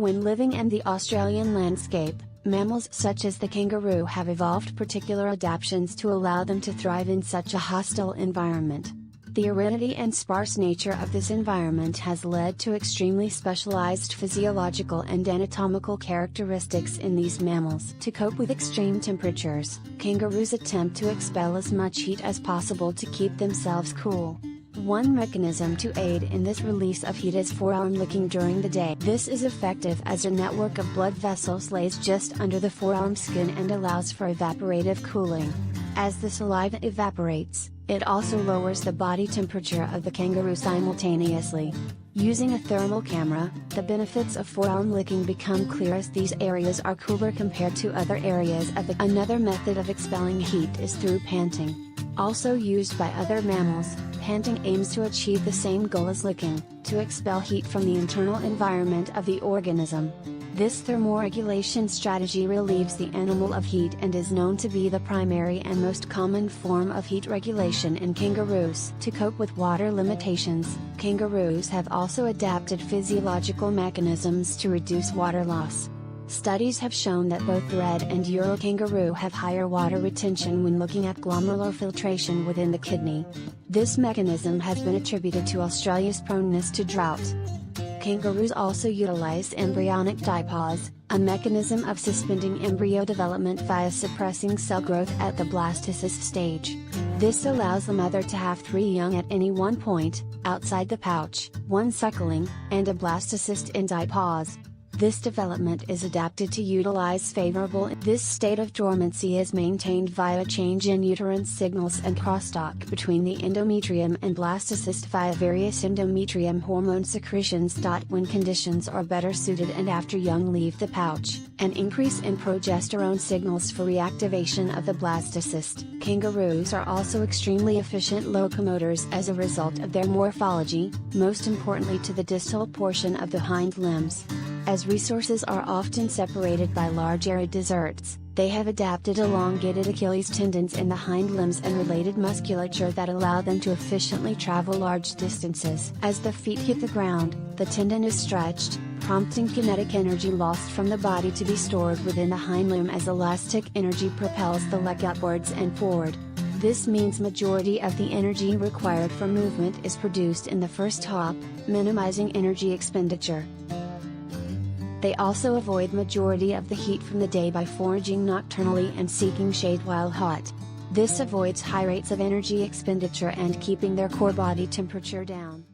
When living in the Australian landscape, mammals such as the kangaroo have evolved particular adaptations to allow them to thrive in such a hostile environment. The aridity and sparse nature of this environment has led to extremely specialized physiological and anatomical characteristics in these mammals. To cope with extreme temperatures, kangaroos attempt to expel as much heat as possible to keep themselves cool. One mechanism to aid in this release of heat is forearm licking during the day. This is effective as a network of blood vessels lays just under the forearm skin and allows for evaporative cooling. As the saliva evaporates, it also lowers the body temperature of the kangaroo simultaneously. Using a thermal camera, the benefits of forearm licking become clear as these areas are cooler compared to other areas of the. Another method of expelling heat is through panting. Also used by other mammals, panting aims to achieve the same goal as licking, to expel heat from the internal environment of the organism. This thermoregulation strategy relieves the animal of heat and is known to be the primary and most common form of heat regulation in kangaroos. To cope with water limitations, kangaroos have also adapted physiological mechanisms to reduce water loss. Studies have shown that both the red and Euro kangaroo have higher water retention when looking at glomerular filtration within the kidney. This mechanism has been attributed to Australia's proneness to drought. Kangaroos also utilize embryonic diapause, a mechanism of suspending embryo development via suppressing cell growth at the blastocyst stage. This allows the mother to have 3 young at any one point, outside the pouch, 1 suckling, and a blastocyst in diapause. This development is adapted to utilize favorable. This state of dormancy is maintained via change in uterine signals and crosstalk between the endometrium and blastocyst via various endometrium hormone secretions. When conditions are better suited and after young leave the pouch, an increase in progesterone signals for reactivation of the blastocyst. Kangaroos are also extremely efficient locomotors as a result of their morphology, most importantly to the distal portion of the hind limbs. As resources are often separated by large arid deserts, they have adapted elongated Achilles tendons in the hind limbs and related musculature that allow them to efficiently travel large distances. As the feet hit the ground, the tendon is stretched, prompting kinetic energy lost from the body to be stored within the hind limb as elastic energy propels the leg upwards and forward. This means majority of the energy required for movement is produced in the first hop, minimizing energy expenditure. They also avoid majority of the heat from the day by foraging nocturnally and seeking shade while hot. This avoids high rates of energy expenditure and keeping their core body temperature down.